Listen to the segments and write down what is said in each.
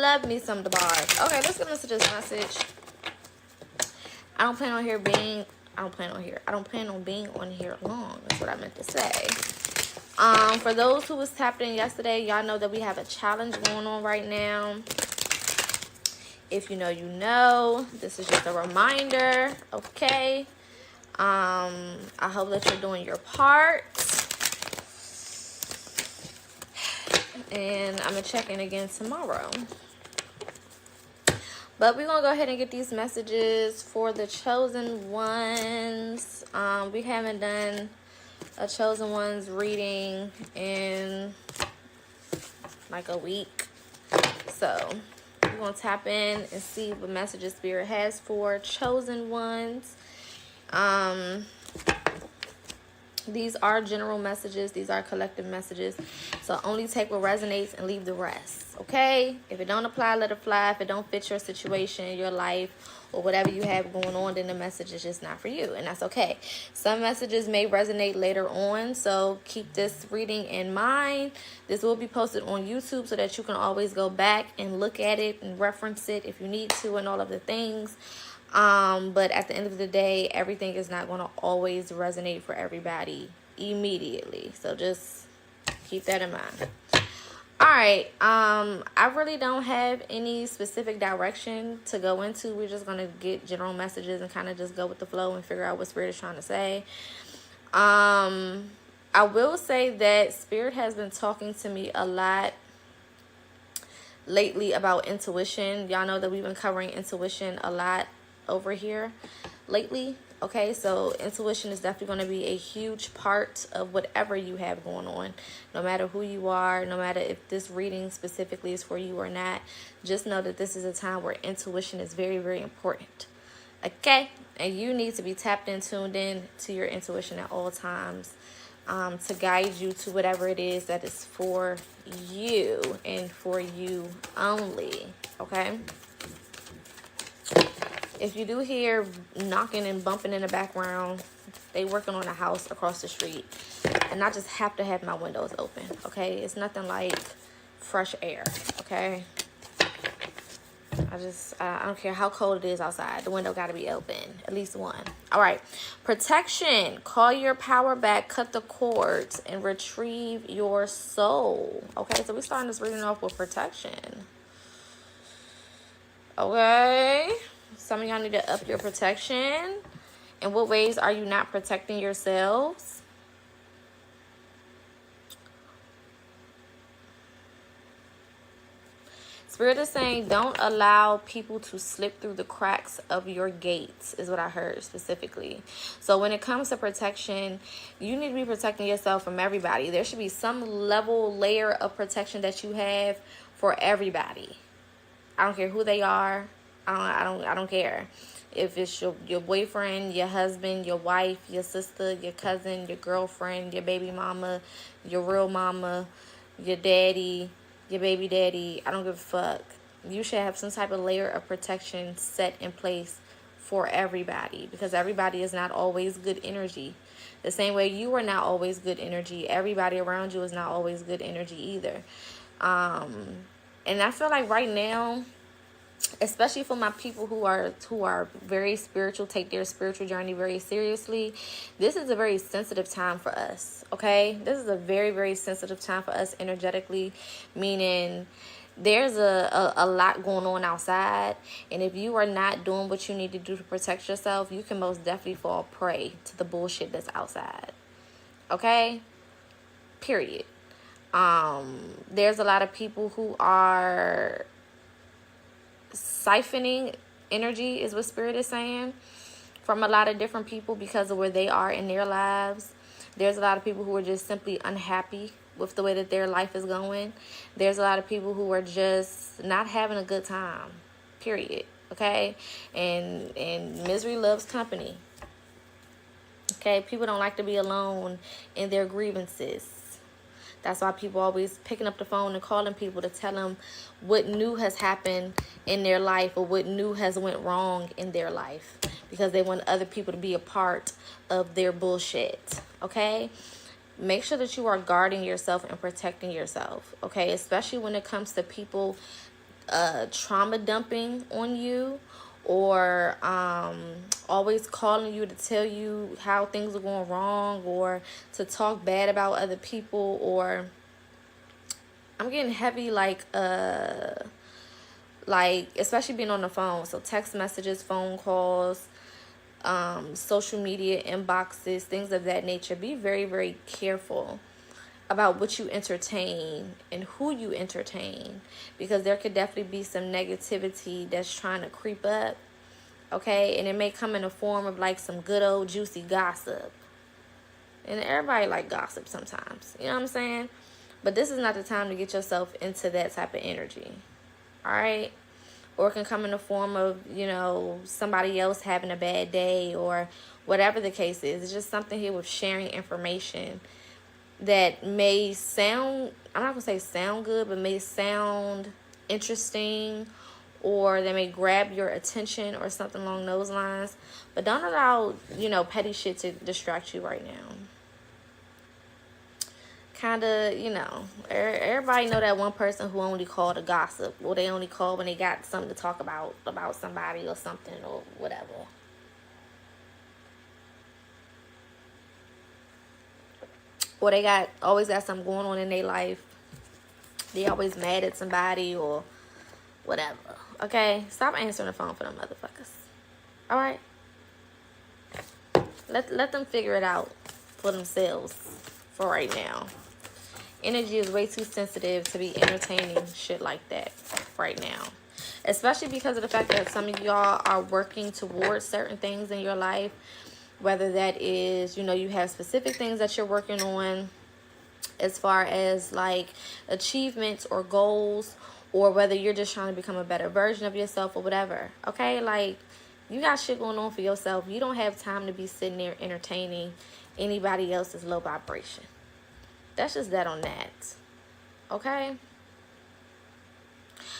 love me some Dawgs. Okay, let's get into this message. I don't plan on being on here long. That's what I meant to say. For those who was tapped in yesterday, y'all know that we have a challenge going on right now. If you know, you know. This is just a reminder, okay? I hope that you're doing your part. And I'm going to check in again tomorrow. But we're going to go ahead and get these messages for the chosen ones. We haven't done a chosen ones reading in like a week. So we're going to tap in and see what messages Spirit has for chosen ones. These are general messages. These are collective messages. So only take what resonates and leave the rest. Okay? If it don't apply, let it fly. If it don't fit your situation, your life, or whatever you have going on, then the message is just not for you. And that's okay. Some messages may resonate later on. So keep this reading in mind. This will be posted on YouTube so that you can always go back and look at it and reference it if you need to and all of the things. But at the end of the day, everything is not going to always resonate for everybody immediately. So just keep that in mind. All right. I really don't have any specific direction to go into. We're just going to get general messages and kind of just go with the flow and figure out what Spirit is trying to say. I will say that Spirit has been talking to me a lot lately about intuition. Y'all know that we've been covering intuition a lot over here lately. Okay, so intuition is definitely going to be a huge part of whatever you have going on, no matter who you are, no matter if this reading specifically is for you or not. Just know that this is a time where intuition is very, very important. Okay, and you need to be tapped in, tuned in to your intuition at all times, to guide you to whatever it is that is for you and for you only. Okay. If you do hear knocking and bumping in the background, they working on a house across the street. And I just have to have my windows open, okay? It's nothing like fresh air, okay? I don't care how cold it is outside. The window got to be open, at least one. All right. Protection. Call your power back, cut the cords, and retrieve your soul. Okay, so we're starting this reading off with protection. Okay. Some of y'all need to up your protection. In what ways are you not protecting yourselves? Spirit is saying don't allow people to slip through the cracks of your gates, is what I heard specifically. So when it comes to protection, you need to be protecting yourself from everybody. There should be some layer of protection that you have for everybody. I don't care who they are. I don't care if it's your boyfriend, your husband, your wife, your sister, your cousin, your girlfriend, your baby mama, your real mama, your daddy, your baby daddy. I don't give a fuck. You should have some type of layer of protection set in place for everybody, because everybody is not always good energy. The same way you are not always good energy, everybody around you is not always good energy either. And I feel like right now, especially for my people who are very spiritual, take their spiritual journey very seriously, this is a very sensitive time for us. Okay, this is a very, very sensitive time for us energetically, meaning there's a lot going on outside, and if you are not doing what you need to do to protect yourself, you can most definitely fall prey to the bullshit that's outside. Okay, period. There's a lot of people who are siphoning energy, is what Spirit is saying, from a lot of different people because of where they are in their lives. There's a lot of people who are just simply unhappy with the way that their life is going. There's a lot of people who are just not having a good time, period. Okay, and misery loves company. Okay, people don't like to be alone in their grievances. That's why people always picking up the phone and calling people to tell them what new has happened in their life or what new has went wrong in their life, because they want other people to be a part of their bullshit. Okay? Make sure that you are guarding yourself and protecting yourself. Okay? Especially when it comes to people trauma dumping on you, or always calling you to tell you how things are going wrong, or to talk bad about other people, or I'm getting heavy like especially being on the phone. So text messages, phone calls, social media inboxes, things of that nature. Be very, very careful about what you entertain and who you entertain, because there could definitely be some negativity that's trying to creep up, okay? And it may come in the form of like some good old juicy gossip, and everybody like gossip sometimes, you know what I'm saying? But this is not the time to get yourself into that type of energy, all right? Or it can come in the form of, you know, somebody else having a bad day, or whatever the case is. It's just something here with sharing information that may sound, I'm not going to say sound good, but may sound interesting, or they may grab your attention or something along those lines. But don't allow, you know, petty shit to distract you right now. Kind of, you know, everybody know that one person who only called to gossip, or they only call when they got something to talk about somebody or something or whatever. Or they always got something going on in their life. They always mad at somebody or whatever. Okay? Stop answering the phone for them motherfuckers. Alright? Let them figure it out for themselves for right now. Energy is way too sensitive to be entertaining shit like that right now. Especially because of the fact that some of y'all are working towards certain things in your life. Whether that is, you know, you have specific things that you're working on as far as like achievements or goals, or whether you're just trying to become a better version of yourself or whatever. Okay? Like, you got shit going on for yourself. You don't have time to be sitting there entertaining anybody else's low vibration. That's just that on that. Okay?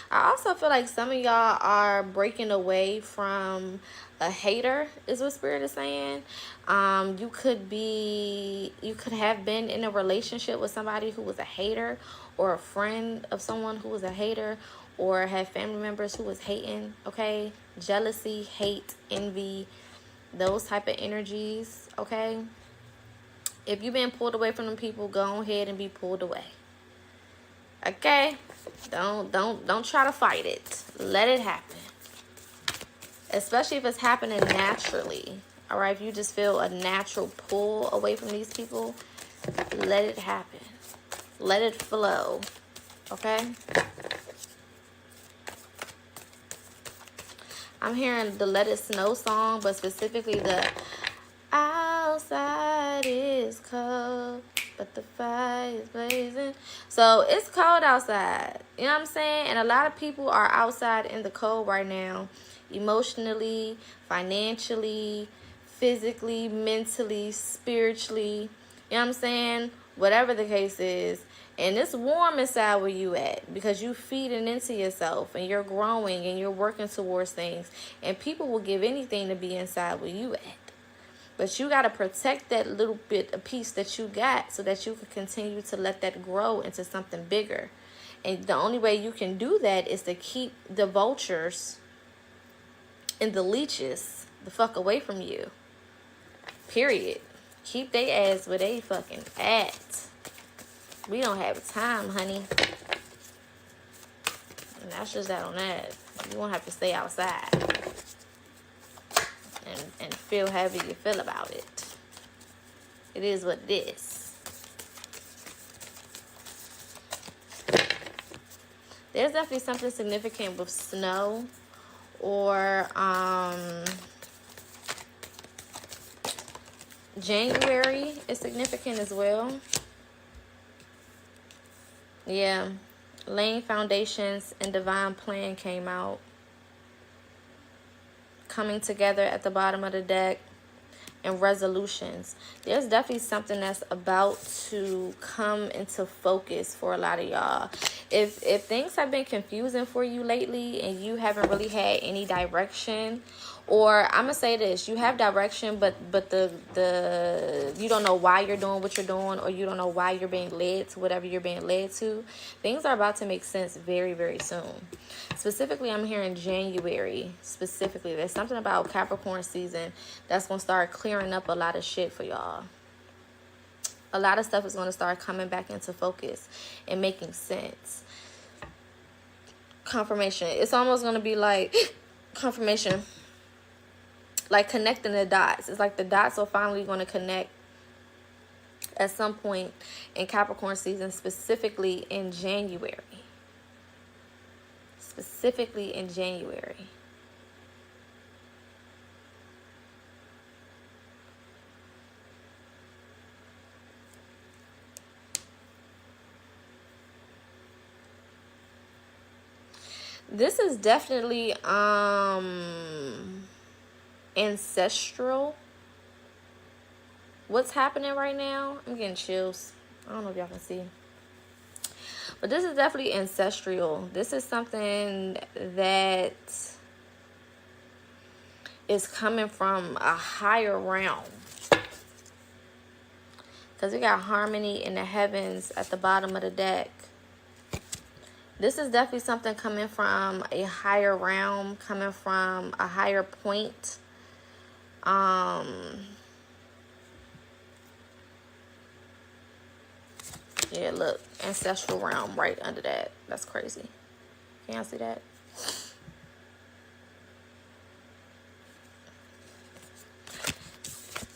I also feel like some of y'all are breaking away from a hater, is what Spirit is saying. You could have been in a relationship with somebody who was a hater, or a friend of someone who was a hater, or have family members who was hating, okay? Jealousy, hate, envy, those type of energies, okay? If you've been pulled away from them people, go ahead and be pulled away. Okay? Don't try to fight it. Let it happen. Especially if it's happening naturally. Alright? If you just feel a natural pull away from these people, let it happen. Let it flow. Okay? I'm hearing the Let It Snow song, but specifically the outside is cold, but the fire is blazing. So it's cold outside. You know what I'm saying? And a lot of people are outside in the cold right now. Emotionally, financially, physically, mentally, spiritually. You know what I'm saying? Whatever the case is. And it's warm inside where you at, because you feeding into yourself and you're growing and you're working towards things. And people will give anything to be inside where you at. But you got to protect that little bit of piece that you got, so that you can continue to let that grow into something bigger. And the only way you can do that is to keep the vultures and the leeches the fuck away from you. Period. Keep they ass where they fucking at. We don't have time, honey. And that's just that on that. You won't have to stay outside and feel however you feel about it. It is what it is. There's definitely something significant with snow, or January is significant as well. Yeah. Laying foundations and divine plan came out. Coming together at the bottom of the deck. And resolutions. There's definitely something that's about to come into focus for a lot of y'all. If things have been confusing for you lately and you haven't really had any direction, Or I'm gonna say this: you have direction, but the you don't know why you're doing what you're doing, or you don't know why you're being led to whatever you're being led to. Things are about to make sense very, very soon. Specifically, I'm hearing January. Specifically, there's something about Capricorn season that's gonna start clearing up a lot of shit for y'all. A lot of stuff is gonna start coming back into focus and making sense. Confirmation. It's almost gonna be like confirmation. Like connecting the dots. It's like the dots are finally going to connect at some point in Capricorn season, specifically in January. Specifically in January. This is definitely ancestral. What's happening right now? I'm getting chills. I don't know if y'all can see. But this is definitely ancestral. This is something that is coming from a higher realm. Because we got harmony in the heavens at the bottom of the deck. This is definitely something coming from a higher realm, coming from a higher point. Yeah, look, ancestral realm right under that. That's crazy. Can y'all see that?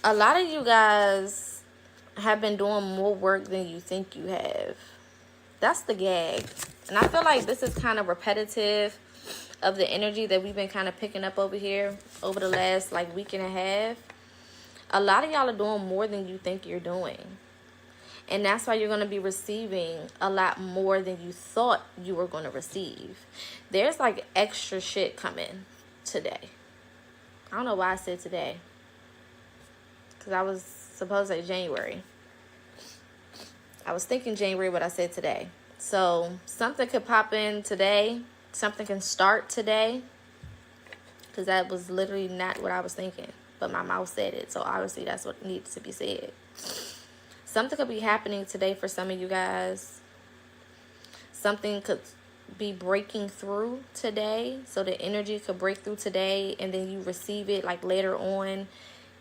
A lot of you guys have been doing more work than you think you have. That's the gag. And I feel like this is kind of repetitive of the energy that we've been kind of picking up over here over the last like week and a half. A lot of y'all are doing more than you think you're doing. And that's why you're going to be receiving a lot more than you thought you were going to receive. There's like extra shit coming today. I don't know why I said today. Because I was supposed to say January. I was thinking January, but I said today. So something could pop in today. Something can start today. Because that was literally not what I was thinking. But my mouth said it. So obviously that's what needs to be said. Something could be happening today for some of you guys. Something could be breaking through today. So the energy could break through today. And then you receive it like later on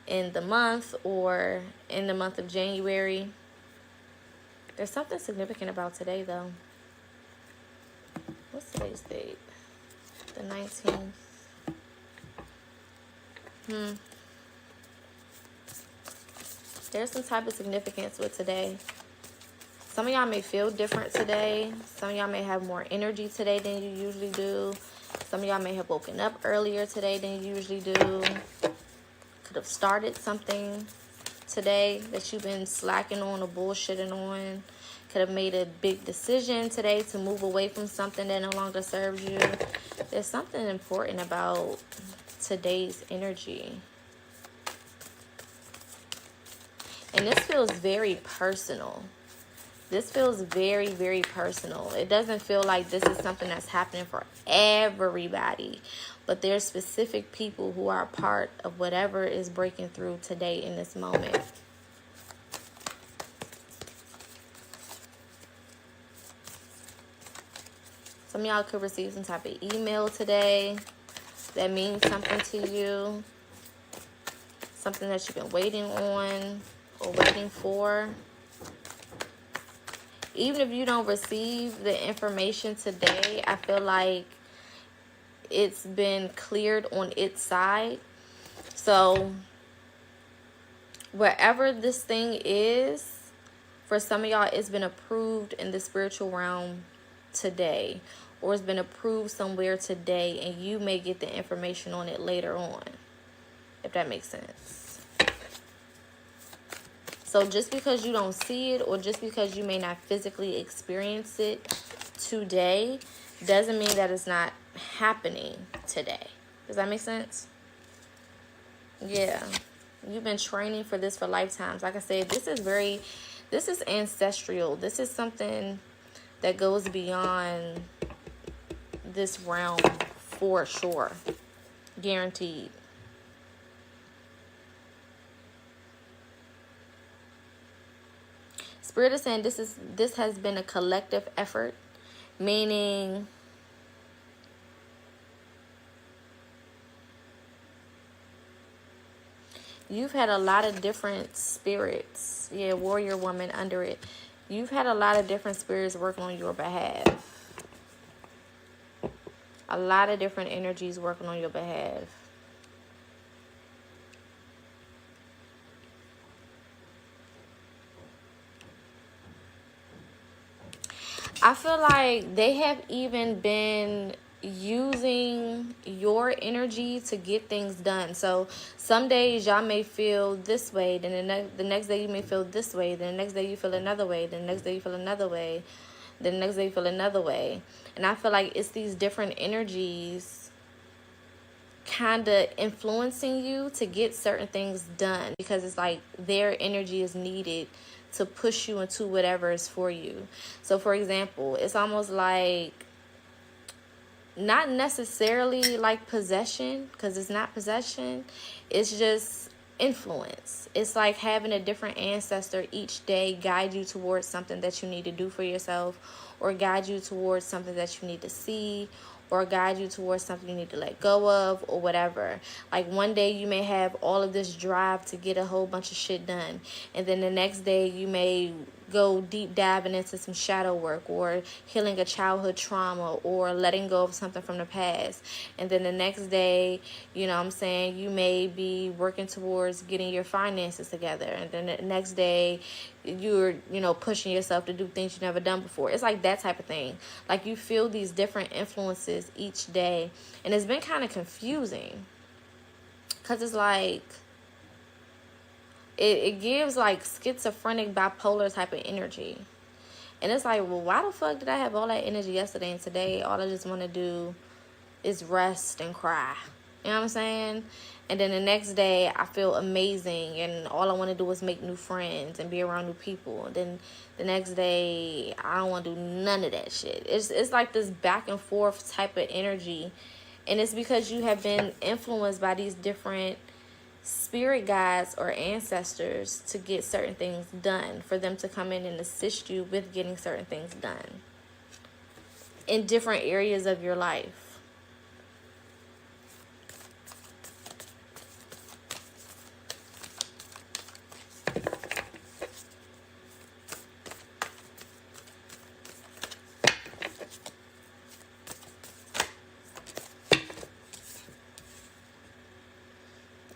in the month. Or in the month of January. There's something significant about today, though. What's today's date? The 19th. There's some type of significance with today. Some of y'all may feel different today. Some of y'all may have more energy today than you usually do. Some of y'all may have woken up earlier today than you usually do. Could have started something today that you've been slacking on or bullshitting on. Could have made a big decision today to move away from something that no longer serves you. There's something important about today's energy. And this feels very personal. This feels very, very personal. It doesn't feel like this is something that's happening for everybody. But there's specific people who are a part of whatever is breaking through today in this moment. Some of y'all could receive some type of email today that means something to you. Something that you've been waiting on or waiting for. Even if you don't receive the information today, I feel like it's been cleared on its side. So wherever this thing is, for some of y'all, it's been approved in the spiritual realm today, or it's been approved somewhere today, and you may get the information on it later on, if that makes sense. So just because you don't see it, or just because you may not physically experience it today, doesn't mean that it's not happening today. Does that make sense? Yeah. You've been training for this for lifetimes. Like I said, this is ancestral. This is something that goes beyond this realm for sure. Guaranteed. Spirit is saying this has been a collective effort, meaning you've had a lot of different spirits. Yeah, warrior woman under it. You've had a lot of different spirits working on your behalf. A lot of different energies working on your behalf. I feel like they have even been using your energy to get things done. So some days y'all may feel this way, then the next day you may feel this way, then the next day you feel another way, then the next day you feel another way, then the next day you feel another way. And I feel like it's these different energies kind of influencing you to get certain things done, because it's like their energy is needed to push you into whatever is for you. So for example, it's almost like not necessarily like possession, because it's not possession. It's just influence. It's like having a different ancestor each day guide you towards something that you need to do for yourself, or guide you towards something that you need to see, or guide you towards something you need to let go of, or whatever. Like one day you may have all of this drive to get a whole bunch of shit done, and then the next day you may go deep diving into some shadow work, or healing a childhood trauma, or letting go of something from the past. And then the next day, you know what I'm saying, you may be working towards getting your finances together, and then the next day you're, you know, pushing yourself to do things you've never done before. It's like that type of thing. Like you feel these different influences each day, and it's been kind of confusing, because it's like it gives like schizophrenic, bipolar type of energy. And it's like, well, why the fuck did I have all that energy yesterday, and today all I just want to do is rest and cry? You know what I'm saying? And then the next day I feel amazing, and all I want to do is make new friends and be around new people. And then the next day I don't want to do none of that shit. It's like this back and forth type of energy. And it's because you have been influenced by these different spirit guides or ancestors to get certain things done, for them to come in and assist you with getting certain things done in different areas of your life.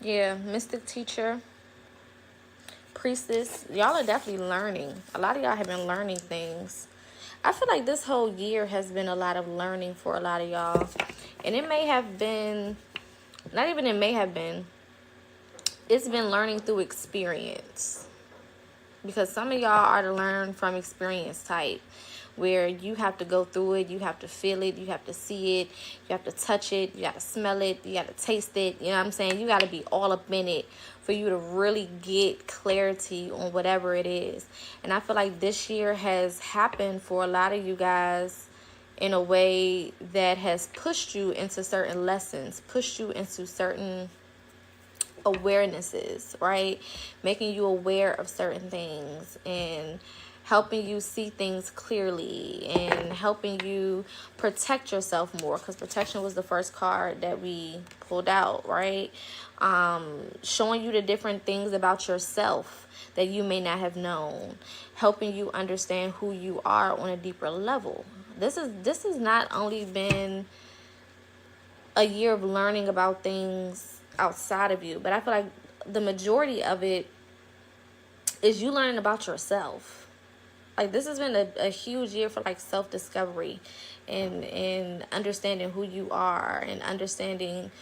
Yeah, mystic teacher, priestess, y'all are definitely learning. A lot of y'all have been learning things. I feel like this whole year has been a lot of learning for a lot of y'all. And it may have been, not even it may have been, it's been learning through experience. Because some of y'all are to learn from experience type, where you have to go through it, you have to feel it, you have to see it, you have to touch it, you got to smell it, you got to taste it. You know what I'm saying? You got to be all up in it for you to really get clarity on whatever it is. And I feel like this year has happened for a lot of you guys in a way that has pushed you into certain lessons, pushed you into certain awarenesses, right? Making you aware of certain things, and helping you see things clearly, and helping you protect yourself more, because protection was the first card that we pulled out, right? Showing you the different things about yourself that you may not have known, helping you understand who you are on a deeper level. This has not only been a year of learning about things outside of you, but I feel like the majority of it is you learning about yourself. Like this has been a huge year for like self-discovery, and understanding who you are, and understanding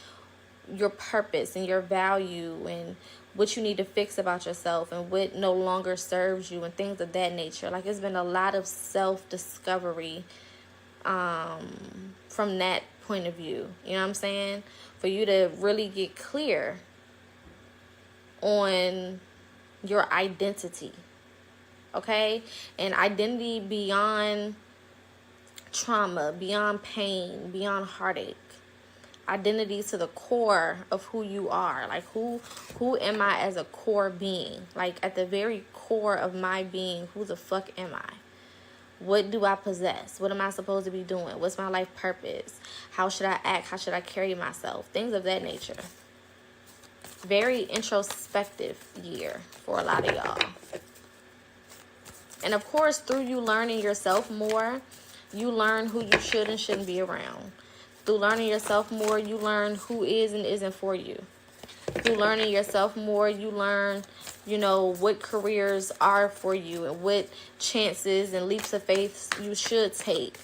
your purpose and your value, and what you need to fix about yourself, and what no longer serves you, and things of that nature. Like it's been a lot of self-discovery from that point of view. You know what I'm saying? For you to really get clear on your identity. Okay? And identity beyond trauma, beyond pain, beyond heartache. Identity to the core of who you are. Like who am I as a core being? Like at the very core of my being, who the fuck am I? What do I possess? What am I supposed to be doing? What's my life purpose? How should I act? How should I carry myself? Things of that nature. Very introspective year for a lot of y'all. And of course, through you learning yourself more, you learn who you should and shouldn't be around. Through learning yourself more, you learn who is and isn't for you. Through learning yourself more, you learn, you know, what careers are for you and what chances and leaps of faith you should take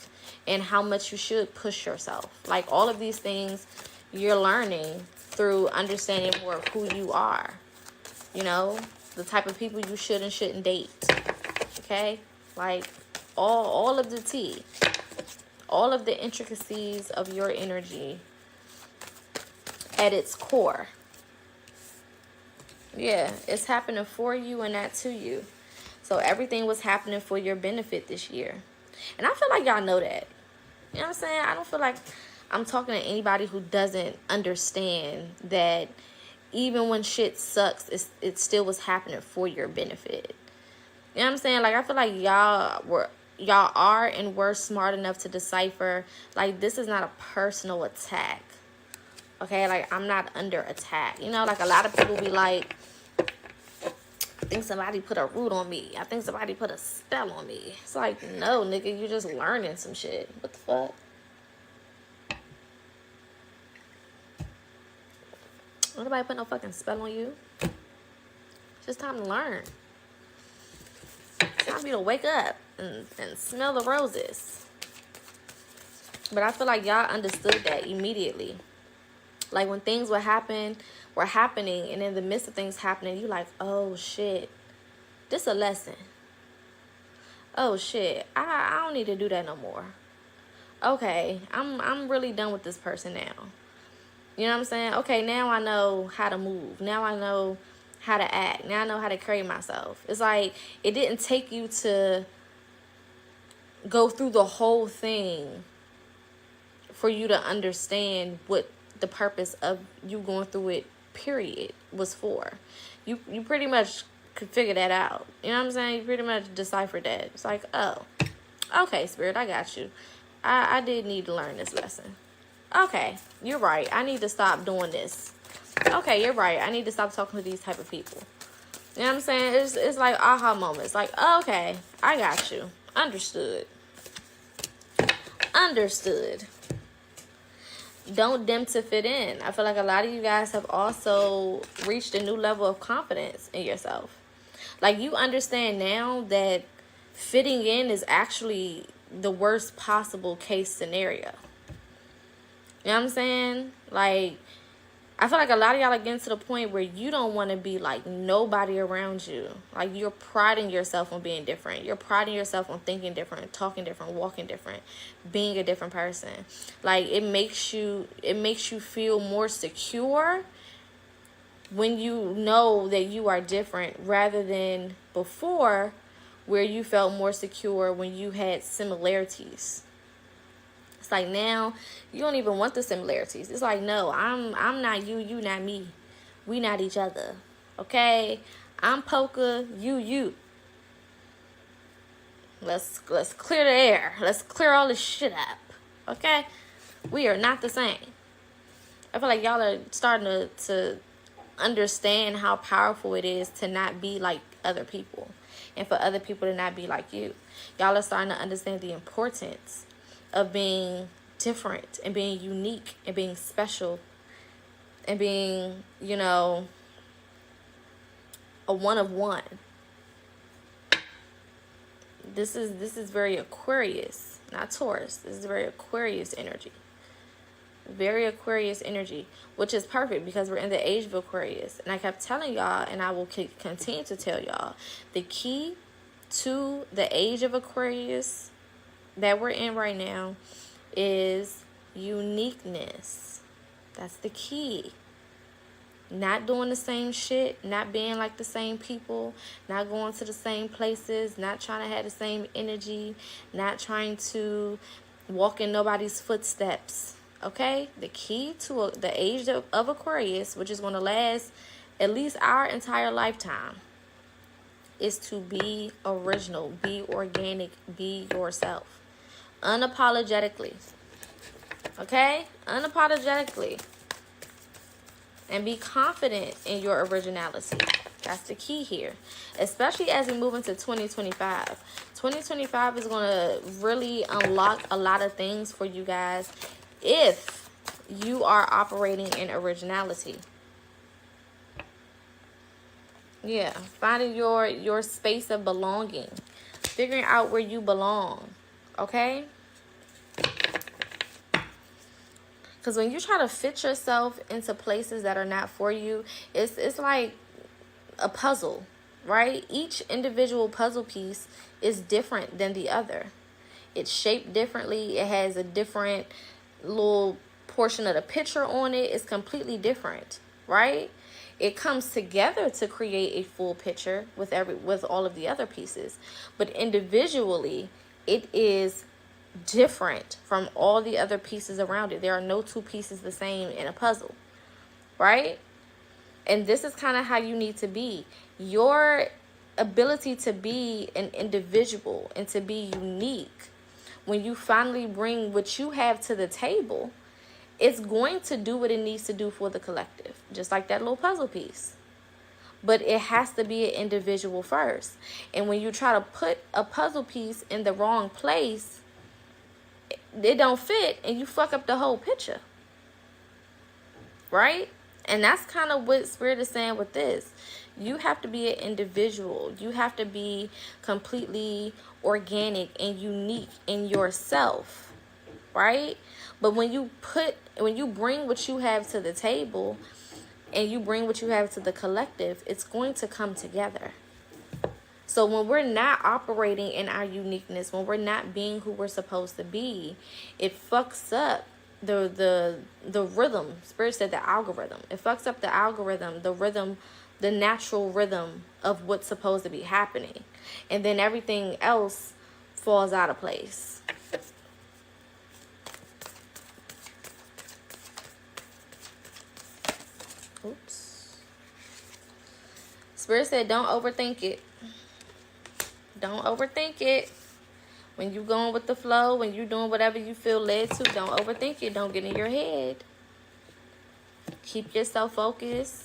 and how much you should push yourself. Like, all of these things you're learning through understanding more of who you are. You know, the type of people you should and shouldn't date. Okay? Like, all of the tea. All of the intricacies of your energy at its core. Yeah, it's happening for you and not to you. So everything was happening for your benefit this year. And I feel like y'all know that. You know what I'm saying? I don't feel like I'm talking to anybody who doesn't understand that even when shit sucks, it still was happening for your benefit. You know what I'm saying? Like, I feel like y'all are and were smart enough to decipher, like, this is not a personal attack. Okay, like, I'm not under attack. You know, like, a lot of people be like, I think somebody put a root on me. I think somebody put a spell on me. It's like, no, nigga, you just learning some shit. What the fuck? Nobody put no fucking spell on you. It's just time to learn. It's time for you to wake up and smell the roses. But I feel like y'all understood that immediately. Like, when things were happening, and in the midst of things happening, you like, oh shit, this a lesson. Oh shit, I don't need to do that no more. Okay, I'm really done with this person now. You know what I'm saying? Okay, now I know how to move. Now I know how to act. Now I know how to carry myself. It's like, it didn't take you to go through the whole thing for you to understand what the purpose of you going through it, period, was for. You pretty much could figure that out. You know what I'm saying? You pretty much deciphered that. It's like, oh, okay, Spirit, I got you. I did need to learn this lesson. Okay, you're right. I need to stop doing this. Okay, you're right. I need to stop talking to these type of people. You know what I'm saying? It's like aha moments. Like, oh, okay, I got you. Understood. Don't dim to fit in. I feel like a lot of you guys have also reached a new level of confidence in yourself. Like, you understand now that fitting in is actually the worst possible case scenario. You know what I'm saying? Like, I feel like a lot of y'all are getting to the point where you don't want to be like nobody around you. Like, you're priding yourself on being different. You're priding yourself on thinking different, talking different, walking different, being a different person. Like, it makes you feel more secure when you know that you are different, rather than before where you felt more secure when you had similarities. It's like, now you don't even want the similarities. It's like, no, I'm not you, you not me. We not each other. Okay? I'm Poca, you. Let's clear the air. Let's clear all this shit up. Okay? We are not the same. I feel like y'all are starting to understand how powerful it is to not be like other people, and for other people to not be like you. Y'all are starting to understand the importance of being different and being unique and being special and being, you know, a one of one. This is very Aquarius, not Taurus. This is very Aquarius energy. Very Aquarius energy, which is perfect because we're in the age of Aquarius. And I kept telling y'all, and I will continue to tell y'all, the key to the age of Aquarius that we're in right now is uniqueness. That's the key. Not doing the same shit, not being like the same people, not going to the same places, not trying to have the same energy, not trying to walk in nobody's footsteps. Okay? The key to the age of Aquarius, which is going to last at least our entire lifetime, is to be original, be organic, be yourself. Unapologetically. Okay? Unapologetically. And be confident in your originality. That's the key here. Especially as we move into 2025. 2025 is going to really unlock a lot of things for you guys if you are operating in originality. Yeah, finding your space of belonging. Figuring out where you belong. Okay? Because when you try to fit yourself into places that are not for you, it's like a puzzle, right? Each individual puzzle piece is different than the other. It's shaped differently. It has a different little portion of the picture on it. It's completely different, right? It comes together to create a full picture with all of the other pieces. But individually, it is different from all the other pieces around it. There are no two pieces the same in a puzzle, right? And this is kind of how you need to be. Your ability to be an individual and to be unique, when you finally bring what you have to the table, it's going to do what it needs to do for the collective. Just like that little puzzle piece. But it has to be an individual first. And when you try to put a puzzle piece in the wrong place, it don't fit and you fuck up the whole picture. Right? And that's kind of what Spirit is saying with this. You have to be an individual. You have to be completely organic and unique in yourself. Right? But when you bring what you have to the table and you bring what you have to the collective, it's going to come together. So when we're not operating in our uniqueness, when we're not being who we're supposed to be, it fucks up the rhythm. Spirit said the algorithm. It fucks up the algorithm, the rhythm, the natural rhythm of what's supposed to be happening. And then everything else falls out of place. Oops. Spirit said don't overthink it. Don't overthink it. When you're going with the flow, when you're doing whatever you feel led to, don't overthink it. Don't get in your head. Keep yourself focused.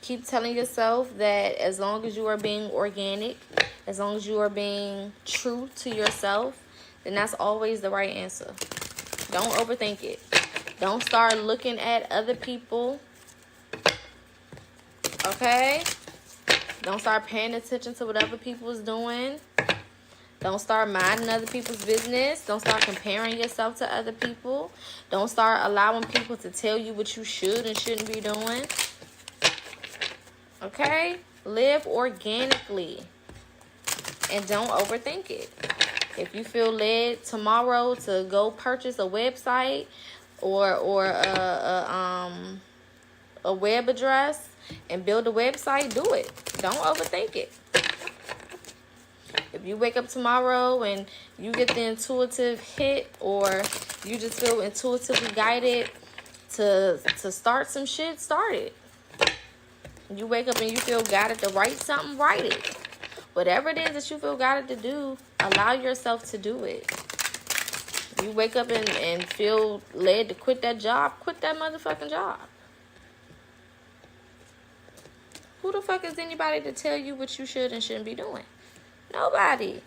Keep telling yourself that as long as you are being organic, as long as you are being true to yourself, then that's always the right answer. Don't overthink it. Don't start looking at other people. Okay? Don't start paying attention to what other people is doing. Don't start minding other people's business. Don't start comparing yourself to other people. Don't start allowing people to tell you what you should and shouldn't be doing. Okay? Live organically. And don't overthink it. If you feel led tomorrow to go purchase a website or a web address and build a website, do it. Don't overthink it. If you wake up tomorrow and you get the intuitive hit or you just feel intuitively guided to start some shit, start it. You wake up and you feel guided to write something, write it. Whatever it is that you feel guided to do, allow yourself to do it. You wake up and feel led to quit that job, quit that motherfucking job. Who the fuck is anybody to tell you what you should and shouldn't be doing? Nobody.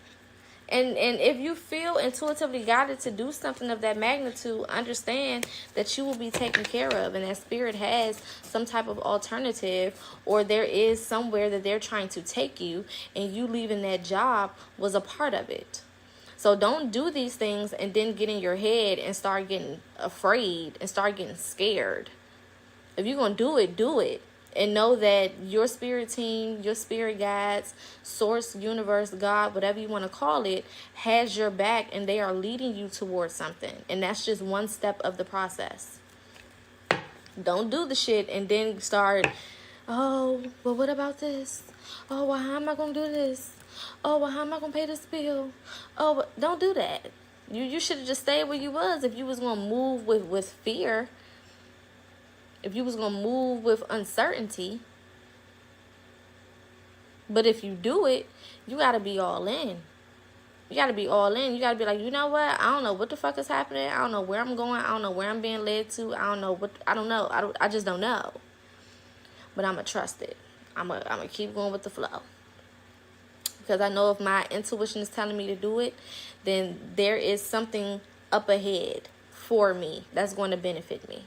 And if you feel intuitively guided to do something of that magnitude, understand that you will be taken care of and that spirit has some type of alternative, or there is somewhere that they're trying to take you, and you leaving that job was a part of it. So don't do these things and then get in your head and start getting afraid and start getting scared. If you're going to do it, do it. And know that your spirit team, your spirit guides, source, universe, God, whatever you want to call it, has your back and they are leading you towards something. And that's just one step of the process. Don't do the shit and then start, oh, well, what about this? Oh, well, how am I going to do this? Oh, well, how am I going to pay this bill? Oh, but don't do that. You should have just stayed where you was if you was going to move with fear. If you was going to move with uncertainty, But if you do it, you got to be all in. You got to be all in. You got to be like, you know what? I don't know what the fuck is happening. I don't know where I'm going. I don't know where I'm being led to. I don't know what, I don't know. I just don't know. But I'm going to trust it. I'm going to keep going with the flow. Because I know if my intuition is telling me to do it, then there is something up ahead for me that's going to benefit me.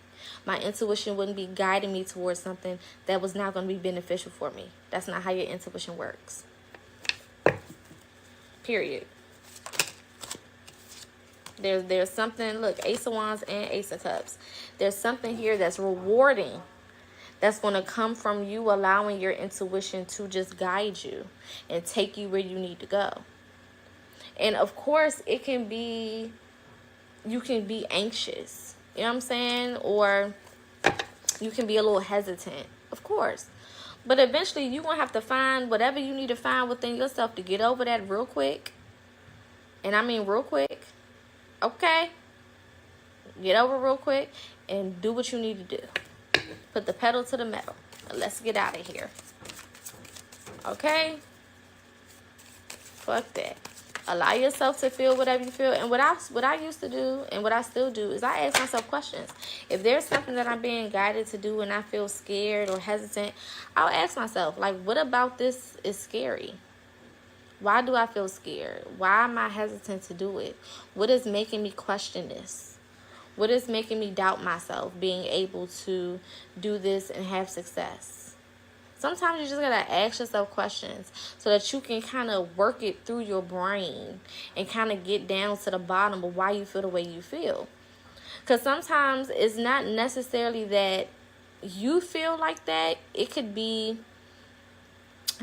My intuition wouldn't be guiding me towards something that was not going to be beneficial for me. That's not how your intuition works. Period. There's something, look, Ace of Wands and Ace of Cups. There's something here that's rewarding, that's going to come from you allowing your intuition to just guide you and take you where you need to go. And of course, it can be, you can be anxious, you know what I'm saying? Or you can be a little hesitant, of course. But eventually, you're going to have to find whatever you need to find within yourself to get over that real quick. And I mean real quick. Okay? Get over real quick and do what you need to do. Put the pedal to the metal. Let's get out of here. Okay? Fuck that. Allow yourself to feel whatever you feel. And what I used to do and what I still do is I ask myself questions. If there's something that I'm being guided to do and I feel scared or hesitant, I'll ask myself, like, what about this is scary? Why do I feel scared? Why am I hesitant to do it? What is making me question this? What is making me doubt myself being able to do this and have success? Sometimes you just gotta ask yourself questions so that you can kind of work it through your brain and kind of get down to the bottom of why you feel the way you feel. Because sometimes it's not necessarily that you feel like that. It could be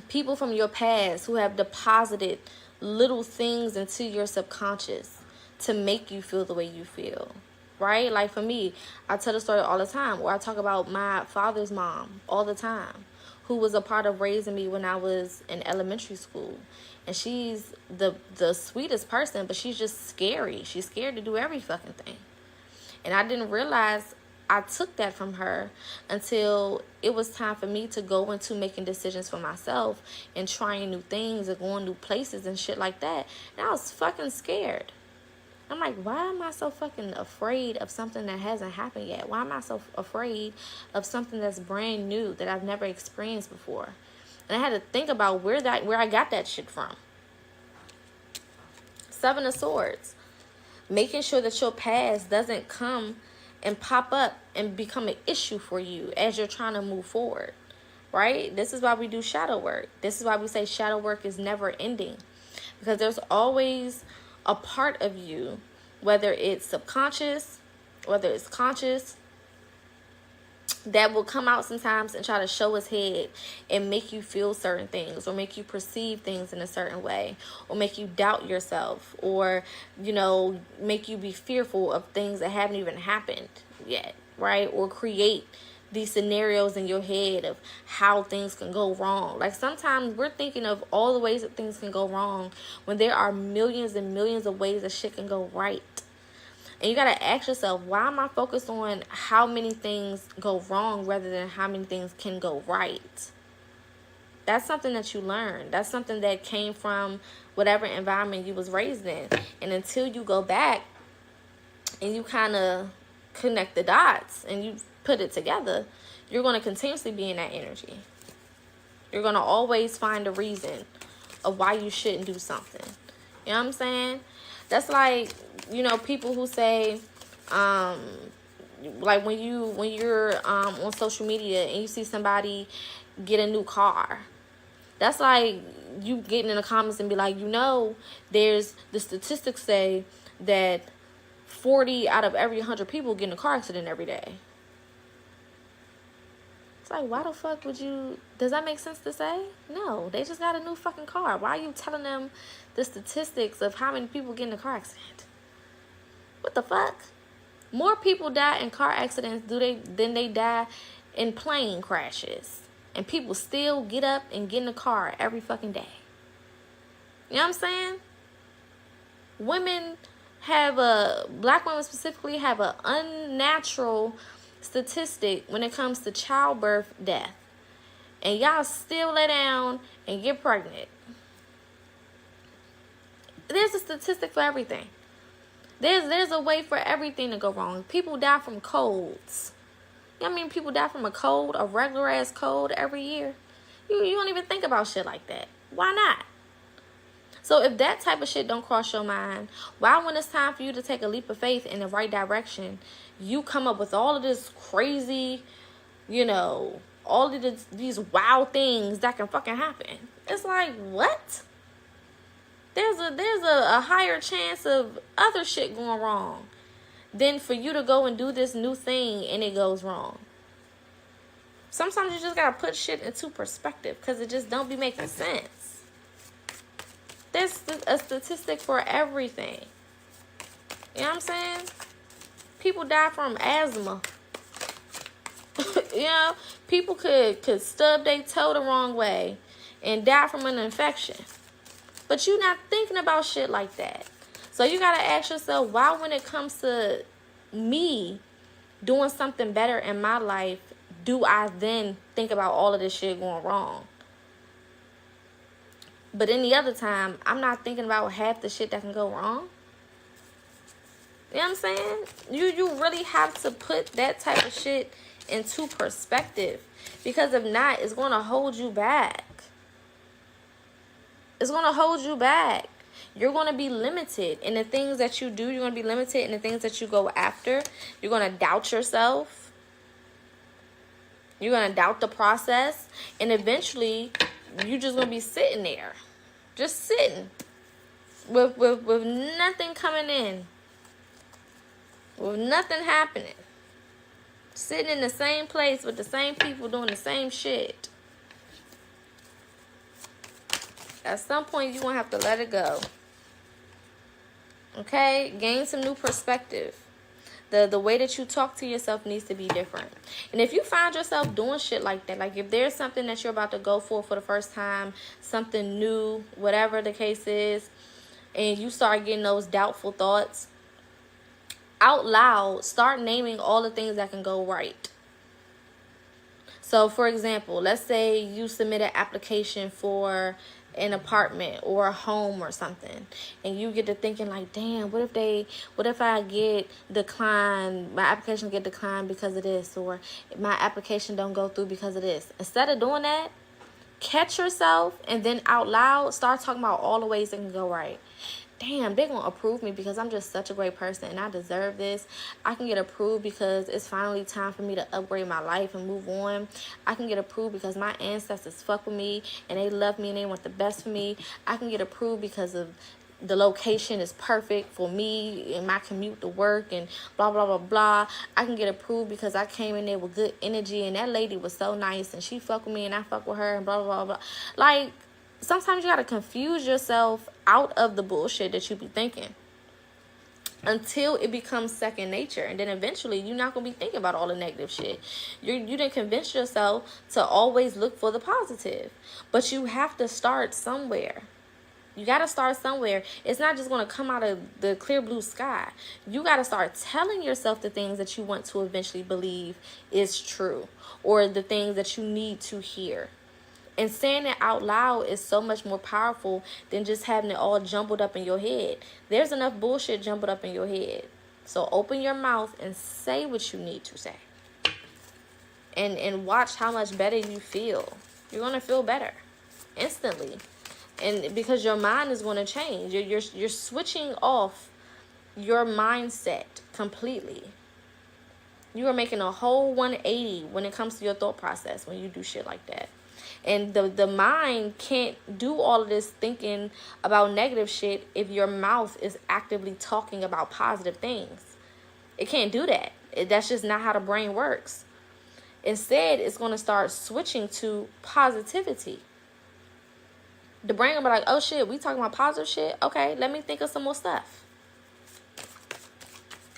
people from your past who have deposited little things into your subconscious to make you feel the way you feel, right? Like for me, I tell the story all the time, or I talk about my father's mom all the time, who was a part of raising me when I was in elementary school. And she's the sweetest person, but she's just scary. She's scared to do every fucking thing. And I didn't realize I took that from her until it was time for me to go into making decisions for myself and trying new things and going new places and shit like that. And I was fucking scared. I'm like, why am I so fucking afraid of something that hasn't happened yet? Why am I so afraid of something that's brand new that I've never experienced before? And I had to think about where I got that shit from. Seven of Swords. Making sure that your past doesn't come and pop up and become an issue for you as you're trying to move forward, right? This is why we do shadow work. This is why we say shadow work is never ending, because there's always a part of you, whether it's subconscious, whether it's conscious, that will come out sometimes and try to show its head and make you feel certain things or make you perceive things in a certain way or make you doubt yourself or, you know, make you be fearful of things that haven't even happened yet, right? Or create these scenarios in your head of how things can go wrong. Like sometimes we're thinking of all the ways that things can go wrong when there are millions and millions of ways that shit can go right. And you got to ask yourself, why am I focused on how many things go wrong rather than how many things can go right? That's something that you learn. That's something that came from whatever environment you was raised in. And until you go back and you kind of connect the dots and you put it together, you're going to continuously be in that energy. You're going to always find a reason of why you shouldn't do something. You know what I'm saying? That's like, you know, people who say, like when you're on social media and you see somebody get a new car. That's like you getting in the comments and be like, you know, there's the statistics say that 40 out of every 100 people get in a car accident every day. It's like, why the fuck would you... Does that make sense to say? No, they just got a new fucking car. Why are you telling them the statistics of how many people get in a car accident? What the fuck? More people die in car accidents than they die in plane crashes. And people still get up and get in a car every fucking day. You know what I'm saying? Black women specifically have a unnatural statistic when it comes to childbirth death. and y'all still lay down and get pregnant. There's a statistic for everything. There's a way for everything to go wrong. People die from colds. You know what I mean? People die from a cold, a regular ass cold every year. You don't even think about shit like that. Why not? So if that type of shit don't cross your mind, why when it's time for you to take a leap of faith in the right direction, you come up with all of this crazy, all of these wild things that can fucking happen? It's like, what? There's a higher chance of other shit going wrong than for you to go and do this new thing and it goes wrong. Sometimes you just gotta put shit into perspective because it just don't be making sense. There's a statistic for everything. You know what I'm saying? People die from asthma. People could stub their toe the wrong way and die from an infection. But you're not thinking about shit like that. So you got to ask yourself, why when it comes to me doing something better in my life, do I then think about all of this shit going wrong? But any other time, I'm not thinking about half the shit that can go wrong. You know what I'm saying? You really have to put that type of shit into perspective. Because if not, it's going to hold you back. It's going to hold you back. You're going to be limited in the things that you do. You're going to be limited in the things that you go after. You're going to doubt yourself. You're going to doubt the process. And eventually, you're just going to be sitting there. Just sitting. With nothing coming in. With nothing happening. Sitting in the same place with the same people doing the same shit. At some point, you're going to have to let it go. Okay? Gain some new perspective. The way that you talk to yourself needs to be different. And if you find yourself doing shit like that, like if there's something that you're about to go for the first time, something new, whatever the case is, and you start getting those doubtful thoughts, out loud, start naming all the things that can go right. So, for example, let's say you submit an application for an apartment or a home or something, and you get to thinking like, damn, what if I get declined, my application get declined because of this, or my application don't go through because of this. Instead of doing that, catch yourself and then out loud start talking about all the ways it can go right. Damn, they're going to approve me because I'm just such a great person and I deserve this. I can get approved because it's finally time for me to upgrade my life and move on. I can get approved because my ancestors fuck with me and they love me and they want the best for me. I can get approved because of the location is perfect for me and my commute to work and blah, blah, blah, blah. I can get approved because I came in there with good energy and that lady was so nice and she fuck with me and I fuck with her and blah, blah, blah, blah. Like, sometimes you got to confuse yourself out of the bullshit that you be thinking until it becomes second nature. And then eventually you're not going to be thinking about all the negative shit. You didn't convince yourself to always look for the positive. But you have to start somewhere. You got to start somewhere. It's not just going to come out of the clear blue sky. You got to start telling yourself the things that you want to eventually believe is true, or the things that you need to hear. And saying it out loud is so much more powerful than just having it all jumbled up in your head. There's enough bullshit jumbled up in your head. So open your mouth and say what you need to say. And watch how much better you feel. You're going to feel better instantly. And because your mind is going to change. You're switching off your mindset completely. You are making a whole 180 when it comes to your thought process when you do shit like that. And the mind can't do all of this thinking about negative shit if your mouth is actively talking about positive things. It can't do that. That's just not how the brain works. Instead, it's going to start switching to positivity. The brain will be like, oh shit, we talking about positive shit? Okay, let me think of some more stuff.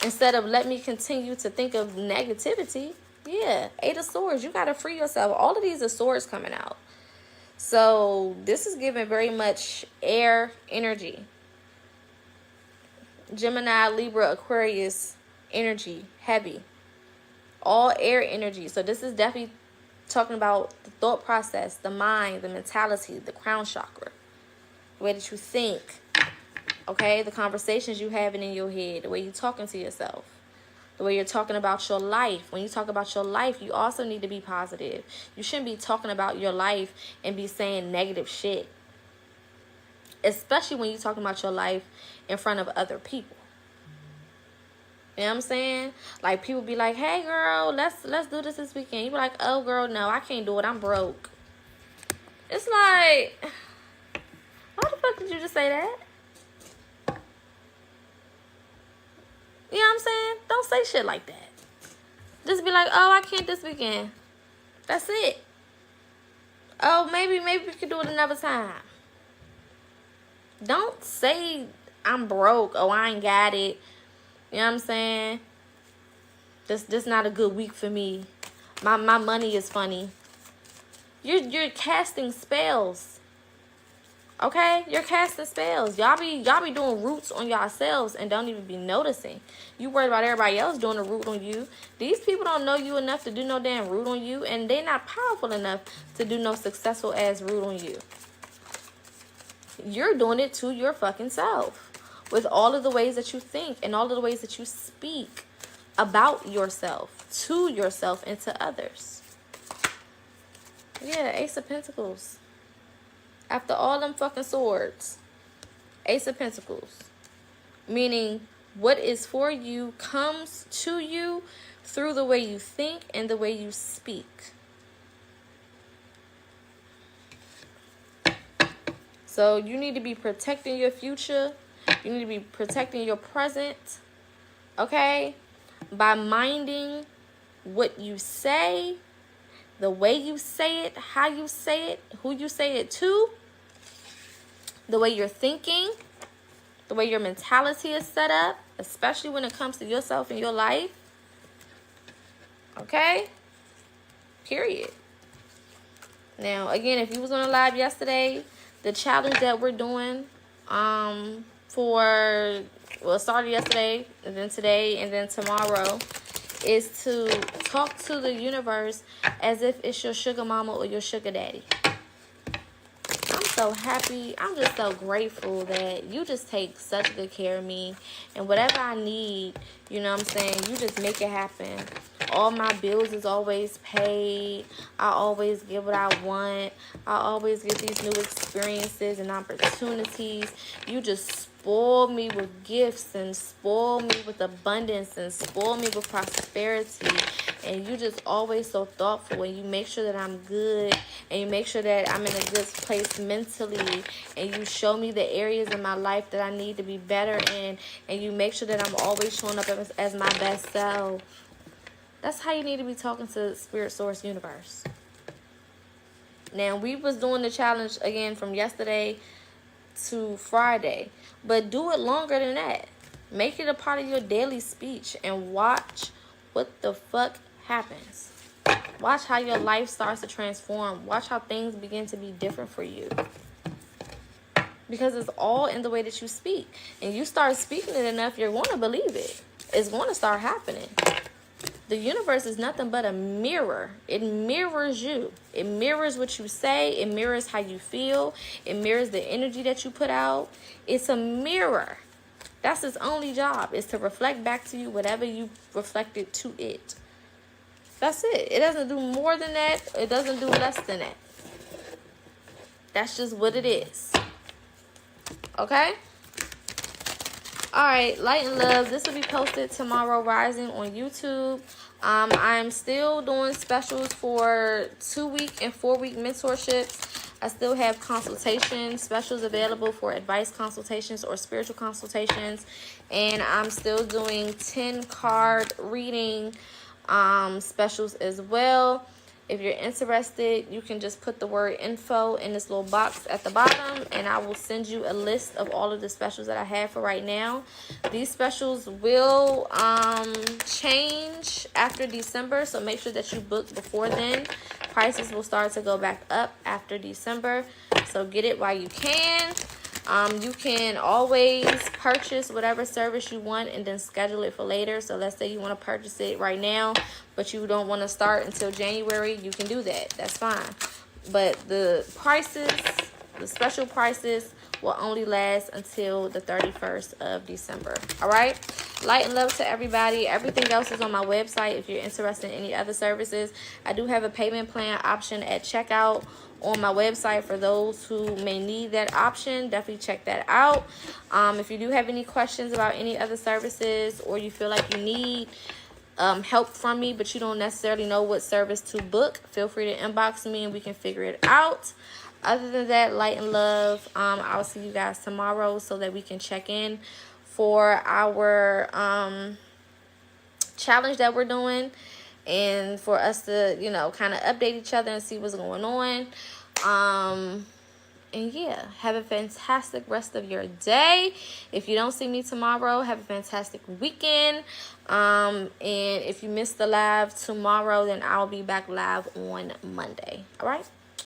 Instead of let me continue to think of negativity. Yeah, 8 of Swords. You got to free yourself. All of these are swords coming out. So this is giving very much air energy. Gemini, Libra, Aquarius energy. Heavy. All air energy. So this is definitely talking about the thought process, the mind, the mentality, the crown chakra, the way that you think, okay? The conversations you having in your head, the way you're talking to yourself, the way you're talking about your life. When you talk about your life, you also need to be positive. You shouldn't be talking about your life and be saying negative shit, especially when you're talking about your life in front of other people. You know what I'm saying? Like, people be like, hey, girl, let's do this weekend. You be like, oh, girl, no, I can't do it. I'm broke. It's like, why the fuck did you just say that? You know what I'm saying? Don't say shit like that. Just be like, oh, I can't this weekend. That's it. Oh, maybe we could do it another time. Don't say I'm broke. Oh, I ain't got it. You know what I'm saying? This not a good week for me. My money is funny. You're casting spells. Okay? You're casting spells. Y'all be doing roots on yourselves and don't even be noticing. You worried about everybody else doing a root on you. These people don't know you enough to do no damn root on you, and they're not powerful enough to do no successful ass root on you. You're doing it to your fucking self. With all of the ways that you think and all of the ways that you speak about yourself, to yourself, and to others. Yeah, Ace of Pentacles. After all them fucking swords, Ace of Pentacles. Meaning, what is for you comes to you through the way you think and the way you speak. So you need to be protecting your future. You need to be protecting your present, okay? By minding what you say, the way you say it, how you say it, who you say it to, the way you're thinking, the way your mentality is set up, especially when it comes to yourself and your life, okay? Period. Now, again, if you was on a live yesterday, the challenge that we're doing, it started yesterday, and then today, and then tomorrow, is to talk to the universe as if it's your sugar mama or your sugar daddy. I'm so happy. I'm just so grateful that you just take such good care of me. And whatever I need, you know what I'm saying, you just make it happen. All my bills is always paid. I always get what I want. I always get these new experiences and opportunities. You just spoil me with gifts and spoil me with abundance and spoil me with prosperity. And you just always so thoughtful, and you make sure that I'm good, and you make sure that I'm in a good place mentally, and you show me the areas in my life that I need to be better in, and you make sure that I'm always showing up as my best self. That's how you need to be talking to Spirit Source Universe. Now, we was doing the challenge again from yesterday to Friday, but do it longer than that. Make it a part of your daily speech and watch what the fuck happens. Watch how your life starts to transform. Watch how things begin to be different for you. Because it's all in the way that you speak. And you start speaking it enough, you're going to believe it. It's going to start happening. The universe is nothing but a mirror. It mirrors you. It mirrors what you say. It mirrors how you feel. It mirrors the energy that you put out. It's a mirror. That's its only job, is to reflect back to you whatever you reflected to it. That's it. It doesn't do more than that. It doesn't do less than that. That's just what it is. Okay? Alright, light and love. This will be posted tomorrow rising on YouTube. I'm still doing specials for 2-week and 4-week mentorships. I still have consultation specials available for advice consultations or spiritual consultations. And I'm still doing 10 card reading specials as well. If you're interested, you can just put the word info in this little box at the bottom, and I will send you a list of all of the specials that I have for right now. These specials will change after December, so make sure that you book before then. Prices will start to go back up after December, so get it while you can. You can always purchase whatever service you want and then schedule it for later. So let's say you want to purchase it right now, but you don't want to start until January. You can do that. That's fine. But the prices, the special prices, will only last until the 31st of December. All right? Light and love to everybody. Everything else is on my website if you're interested in any other services. I do have a payment plan option at checkout on my website for those who may need that option. Definitely check that out. If you do have any questions about any other services, or you feel like you need help from me but you don't necessarily know what service to book, feel free to inbox me and we can figure it out. Other than that, light and love. I'll see you guys tomorrow so that we can check in for our challenge that we're doing, and for us to, you know, kind of update each other and see what's going on. And yeah, have a fantastic rest of your day. If you don't see me tomorrow, have a fantastic weekend. And if you missed the live tomorrow, then I'll be back live on Monday. All right.